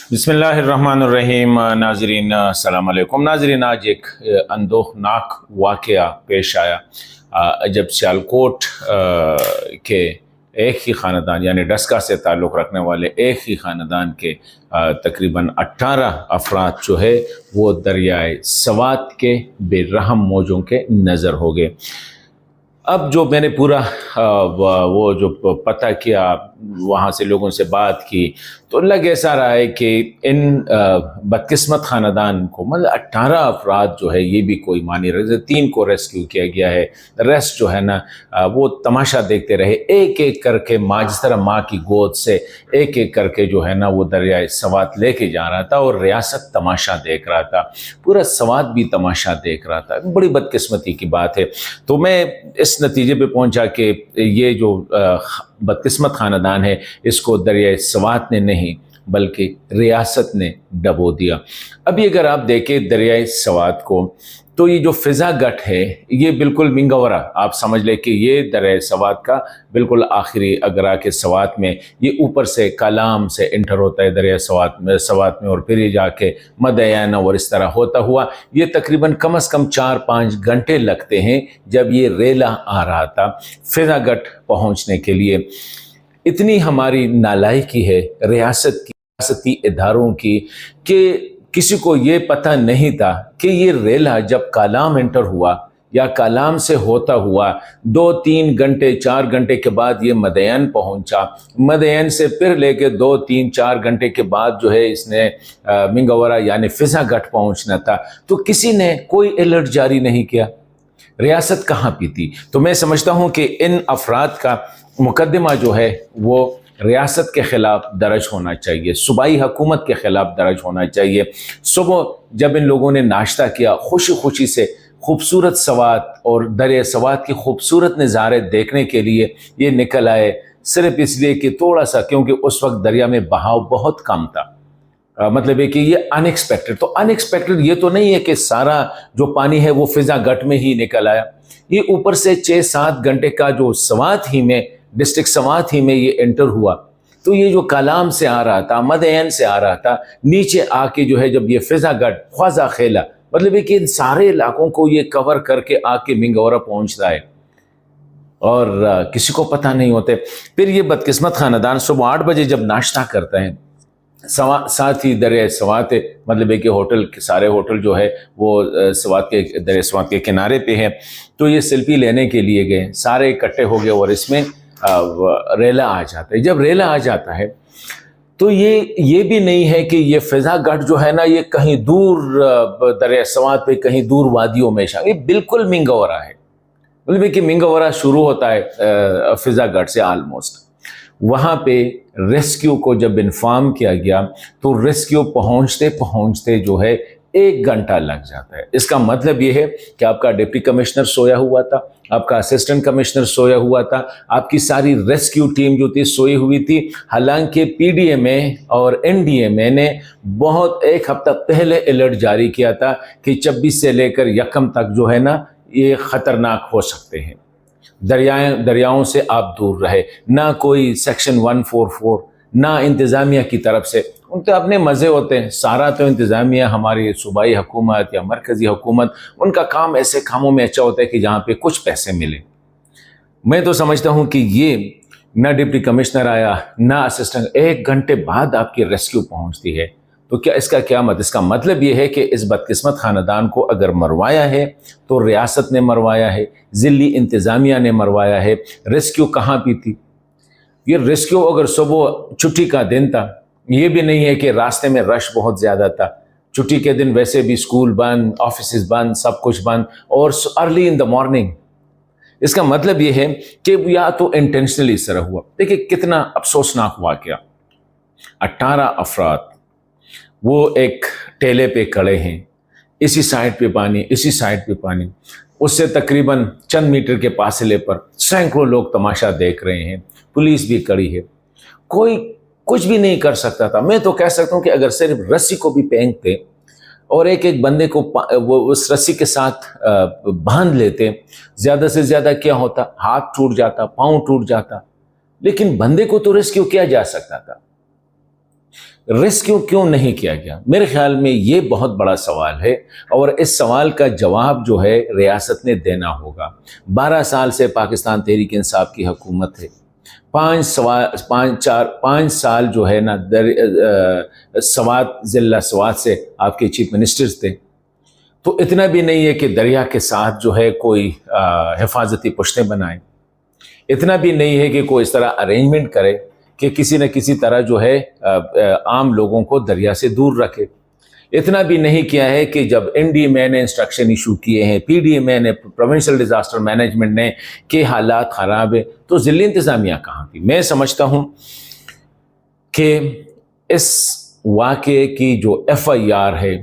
बिस्मिल्लाहिर्रहमानिर्रहीम। नाजरीन अस्सलाम वालेकुम। नाजरीन, आज एक अंदोखनाक वाक़या पेश आया जब सियालकोट के एक ही ख़ानदान यानी डस्का से ताल्लुक़ रखने वाले एक ही ख़ानदान के तकरीबन 18 अफराद जो है वो दरियाए सवात के बेरहम मौजों के नज़र हो गए। अब जो मैंने पूरा वो जो पता किया, वहाँ से लोगों से बात की, तो लग ऐसा रहा है कि इन बदकिस्मत ख़ानदान को मतलब 18 अफराद जो है ये भी कोई मानी रहे। 3 को रेस्क्यू किया गया है, रेस्ट जो है ना वो तमाशा देखते रहे। एक एक करके माँ, जिस तरह माँ की गोद से एक एक करके जो है ना वो दरियाए सवात लेके जा रहा था और रियासत तमाशा देख रहा था, पूरा सवात भी तमाशा देख रहा था। बड़ी बदकिस्मती की बात है। तो मैं इस नतीजे पे पहुंचा कि ये जो बदकिस्मत ख़ानदान है इसको दरियाए सवात ने नहीं बल्कि रियासत ने डबो दिया। अभी अगर आप देखें दरियाए सवात को, तो ये जो फ़िज़ा गट है ये बिल्कुल मिंगवरा, आप समझ लें कि ये दरियाए सवात का बिल्कुल आखिरी अगरा के सवात में, ये ऊपर से कालाम से इंटर होता है दरियाए सवात में और फिर ये जाके मदयाना और इस तरह होता हुआ ये तकरीबन कम से कम 4-5 घंटे लगते हैं जब ये रेला आ रहा था फ़िज़ा गट पहुँचने के लिए। इतनी हमारी नालायकी है रियासत की, रियासती इदारों की, कि किसी को ये पता नहीं था कि ये रेला जब कालाम एंटर हुआ या कालाम से होता हुआ 2-3 घंटे 4 घंटे के बाद ये मदयन पहुंचा, मदयन से फिर लेके 2-3-4 घंटे के बाद जो है इसने मिंगवरा यानी फ़िज़ा गट पहुंचना था। तो किसी ने कोई अलर्ट जारी नहीं किया, रियासत कहाँ पे थी? तो मैं समझता हूँ कि इन अफराद का मुकदमा जो है वो रियासत के ख़िलाफ़ दर्ज होना चाहिए, सूबाई हुकूमत के ख़िलाफ़ दर्ज होना चाहिए। सुबह जब इन लोगों ने नाश्ता किया, खुशी खुशी से खूबसूरत सवात और दरिया सवात की खूबसूरत नज़ारे देखने के लिए ये निकल आए, सिर्फ इसलिए कि थोड़ा सा, क्योंकि उस वक्त दरिया में बहाव बहुत कम था। मतलब है कि ये अनएक्सपेक्टेड, तो अनएक्सपेक्टेड ये तो नहीं है कि सारा जो पानी है वो फ़िज़ा गट में ही निकल आया। ये ऊपर से 6-7 घंटे का जो सवात ही में, डिस्ट्रिक्ट सवात ही में ये एंटर हुआ, तो ये जो कालाम से आ रहा था, मदयन से आ रहा था, नीचे आके जो है जब ये फ़िज़ा गट ख्वाजा खेला, मतलब है कि इन सारे इलाकों को ये कवर करके आके मिंगवरा पहुँच रहा है और किसी को पता नहीं होते। फिर ये बदकिस्मत ख़ानदान सुबह 8 बजे जब नाश्ता करते हैं, साथ ही दरिया सवात मतलब है कि होटल के सारे होटल जो है वो सवात के दरिया सवात के किनारे पे हैं, तो ये सेल्फी लेने के लिए गए, सारे इकट्ठे हो गए और इसमें रेला आ जाता है। जब रेला आ जाता है तो ये भी नहीं है कि ये फ़िज़ा गट जो है ना ये कहीं दूर दरिया सवात पे कहीं दूर वादियों में ये बिल्कुल मिंगवरा है। मतलब कि मिंगवरा शुरू होता है फ़िज़ा गट से ऑलमोस्ट। वहाँ पे रेस्क्यू को जब इन्फॉर्म किया गया तो रेस्क्यू पहुँचते पहुँचते जो है 1 घंटा लग जाता है। इसका मतलब ये है कि आपका डिप्टी कमिश्नर सोया हुआ था, आपका असिस्टेंट कमिश्नर सोया हुआ था, आपकी सारी रेस्क्यू टीम जो थी सोई हुई थी। हालांकि पीडीएमए और एनडीएमए ने बहुत 1 हफ्ता पहले अलर्ट जारी किया था कि 26 से लेकर 1 तक जो है ना ये ख़तरनाक हो सकते हैं, दरियाओं से आप दूर रहे। ना कोई सेक्शन 144, ना इंतज़ामिया की तरफ से, उनके अपने मज़े होते हैं। सारा तो इंतज़ामिया, हमारी सूबाई हुकूमत या मरकज़ी हुकूमत, उनका काम ऐसे कामों में अच्छा होता है कि जहाँ पे कुछ पैसे मिले। मैं तो समझता हूँ कि ये ना डिप्टी कमिश्नर आया ना असिस्टेंट, 1 घंटे बाद आपकी रेस्क्यू पहुँचती है। तो क्या इसका क्या इसका मतलब ये है कि इस बदकिस्मत ख़ानदान को अगर मरवाया है तो रियासत ने मरवाया है, ज़िली इंतज़ामिया ने मरवाया है। रेस्क्यू कहाँ पे थी? ये रेस्क्यू अगर सुबह छुट्टी का दिन था, ये भी नहीं है कि रास्ते में रश बहुत ज़्यादा था। छुट्टी के दिन वैसे भी स्कूल बंद, ऑफिस बंद, सब कुछ बंद, और अर्ली इन द मॉर्निंग। इसका मतलब ये है कि या तो इंटेंशनली इस तरह हुआ। देखिए कितना अफसोसनाक वाक़या। 18 अफराद वो एक टेले पे खड़े हैं, इसी साइड पे पानी, इसी साइड पे पानी, उससे तकरीबन चंद मीटर के फासले पर सैकड़ों लोग तमाशा देख रहे हैं, पुलिस भी खड़ी है, कोई कुछ भी नहीं कर सकता था। मैं तो कह सकता हूँ कि अगर सिर्फ रस्सी को भी फेंकते और एक एक बंदे को वो उस रस्सी के साथ बांध लेते, ज़्यादा से ज़्यादा क्या होता, हाथ टूट जाता, पाँव टूट जाता, लेकिन बंदे को तो रेस्क्यू किया जा सकता था। ریسکیو کیوں نہیں کیا گیا؟ میرے خیال میں یہ بہت بڑا سوال ہے، اور اس سوال کا جواب جو ہے ریاست نے دینا ہوگا۔ 12 سال سے پاکستان تحریک انصاف کی حکومت ہے، 5 سال جو ہے نا سوات ضلع سوات سے آپ کے چیف منسٹرز تھے، تو اتنا بھی نہیں ہے کہ دریا کے ساتھ جو ہے کوئی حفاظتی پشتیں بنائیں، اتنا بھی نہیں ہے کہ کوئی اس طرح ارینجمنٹ کرے کہ کسی نہ کسی طرح جو ہے عام لوگوں کو دریا سے دور رکھے، اتنا بھی نہیں کیا ہے کہ جب این ڈی ایم اے نے انسٹرکشن ایشو کیے ہیں، پی ڈی ایم اے نے، پروونشل ڈیزاسٹر مینجمنٹ نے، کہ حالات خراب ہے، تو ضلعی انتظامیہ کہاں تھی؟ میں سمجھتا ہوں کہ اس واقعے کی جو ایف آئی آر ہے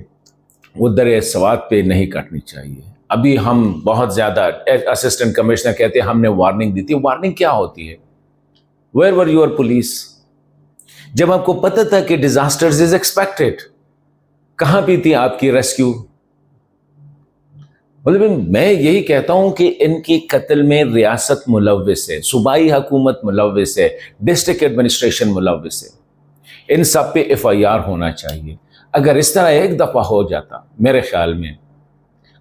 وہ دریا سوات پہ نہیں کٹنی چاہیے۔ ابھی ہم بہت زیادہ، اسسٹنٹ کمشنر کہتے ہیں ہم نے وارننگ دی تھی۔ وارننگ کیا ہوتی ہے؟ Where were your police? جب آپ کو پتہ تھا کہ ڈیزاسٹرز از ایکسپیکٹڈ، کہاں پہ تھی آپ کی ریسکیو؟ مطلب میں یہی کہتا ہوں کہ ان کی قتل میں ریاست ملوث ہے، صوبائی حکومت ملوث ہے، ڈسٹرکٹ ایڈمنسٹریشن ملوث ہے، ان سب پہ ایف آئی آر ہونا چاہیے۔ اگر اس طرح ایک دفعہ ہو جاتا، میرے خیال میں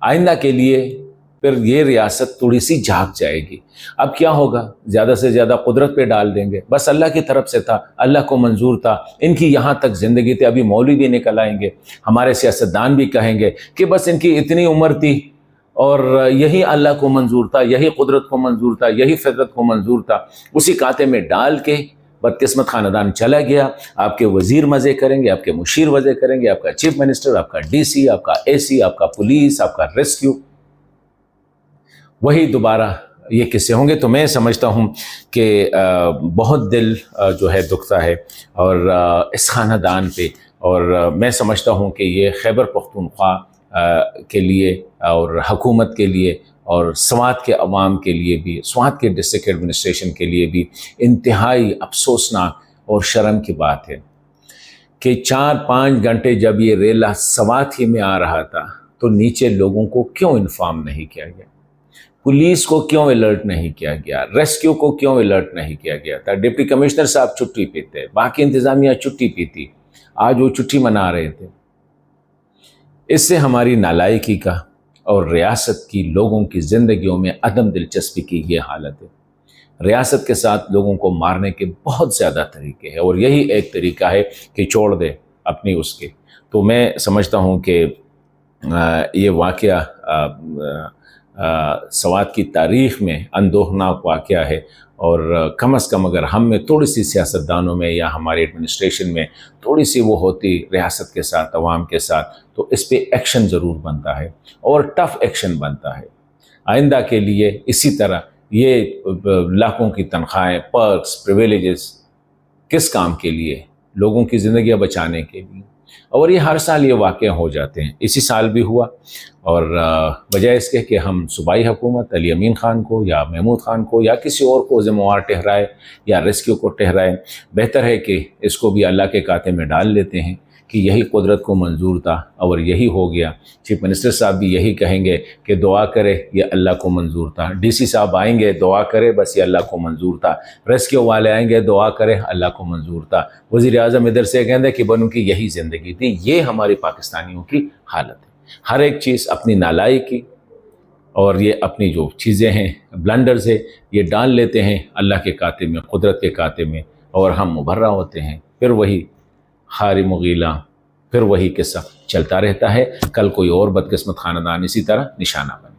آئندہ کے لیے پھر یہ ریاست تھوڑی سی جھاگ جائے گی۔ اب کیا ہوگا؟ زیادہ سے زیادہ قدرت پہ ڈال دیں گے، بس اللہ کی طرف سے تھا، اللہ کو منظور تھا، ان کی یہاں تک زندگی تھی۔ ابھی مولوی بھی نکل آئیں گے، ہمارے سیاستدان بھی کہیں گے کہ بس ان کی اتنی عمر تھی اور یہی اللہ کو منظور تھا، یہی قدرت کو منظور تھا، یہی فطرت کو منظور تھا، اسی کانٹے میں ڈال کے بدقسمت خاندان چلا گیا۔ آپ کے وزیر مزے کریں گے، آپ کے مشیر مزے کریں گے، آپ کا چیف منسٹر، آپ کا ڈی سی، آپ کا اے سی، آپ کا پولیس، آپ کا ریسکیو، وہی دوبارہ یہ قصے ہوں گے۔ تو میں سمجھتا ہوں کہ بہت دل جو ہے دکھتا ہے اور اس خاندان پہ، اور میں سمجھتا ہوں کہ یہ خیبر پختونخوا کے لیے اور حکومت کے لیے اور سوات کے عوام کے لیے بھی، سوات کے ڈسٹرکٹ ایڈمنسٹریشن کے لیے بھی انتہائی افسوسناک اور شرم کی بات ہے کہ 4-5 گھنٹے جب یہ ریلا سوات ہی میں آ رہا تھا تو نیچے لوگوں کو کیوں انفارم نہیں کیا گیا؟ پولیس کو کیوں الرٹ نہیں کیا گیا؟ ریسکیو کو کیوں الرٹ نہیں کیا گیا تھا؟ ڈپٹی کمشنر صاحب چھٹی پہ تھے، باقی انتظامیہ چھٹی پہ تھی، آج وہ چھٹی منا رہے تھے۔ اس سے ہماری نالائکی کا اور ریاست کی لوگوں کی زندگیوں میں عدم دلچسپی کی یہ حالت ہے۔ ریاست کے ساتھ لوگوں کو مارنے کے بہت زیادہ طریقے ہیں، اور یہی ایک طریقہ ہے کہ چھوڑ دے اپنی اس کے۔ تو میں سمجھتا ہوں کہ یہ واقعہ سوات کی تاریخ میں اندوہناک واقعہ ہے، اور کم از کم اگر ہم میں تھوڑی سی سیاستدانوں میں یا ہماری ایڈمنسٹریشن میں تھوڑی سی وہ ہوتی ریاست کے ساتھ، عوام کے ساتھ، تو اس پہ ایکشن ضرور بنتا ہے اور ٹف ایکشن بنتا ہے۔ آئندہ کے لیے اسی طرح یہ لاکھوں کی تنخواہیں، پرکس، پریویلیجز کس کام کے لیے؟ لوگوں کی زندگیاں بچانے کے لیے، اور یہ ہر سال یہ واقع ہو جاتے ہیں۔ اسی سال بھی ہوا، اور وجہ اس کے کہ ہم صوبائی حکومت علی امین خان کو یا محمود خان کو یا کسی اور کو ذمہ وار ٹھہرائے یا ریسکیو کو ٹھہرائے، بہتر ہے کہ اس کو بھی اللہ کے کاتے میں ڈال لیتے ہیں کہ یہی قدرت کو منظور تھا اور یہی ہو گیا۔ چیف منسٹر صاحب بھی یہی کہیں گے کہ دعا کرے یہ اللہ کو منظور تھا، ڈی سی صاحب آئیں گے دعا کرے بس یہ اللہ کو منظور تھا، ریسکیو والے آئیں گے دعا کرے اللہ کو منظور تھا، وزیر اعظم ادھر سے کہیں گے کہ بنوں کی یہی زندگی تھی۔ یہ ہماری پاکستانیوں کی حالت ہے، ہر ایک چیز اپنی نالائکی اور یہ اپنی جو چیزیں ہیں، بلنڈرز ہے، یہ ڈال لیتے ہیں اللہ کے کاتے میں، قدرت کے کاتے میں، اور ہم مبرہ ہوتے ہیں۔ پھر وہی خاری مغیلہ، پھر وہی قصہ چلتا رہتا ہے، کل کوئی اور بدقسمت خاندان اسی طرح نشانہ بنے۔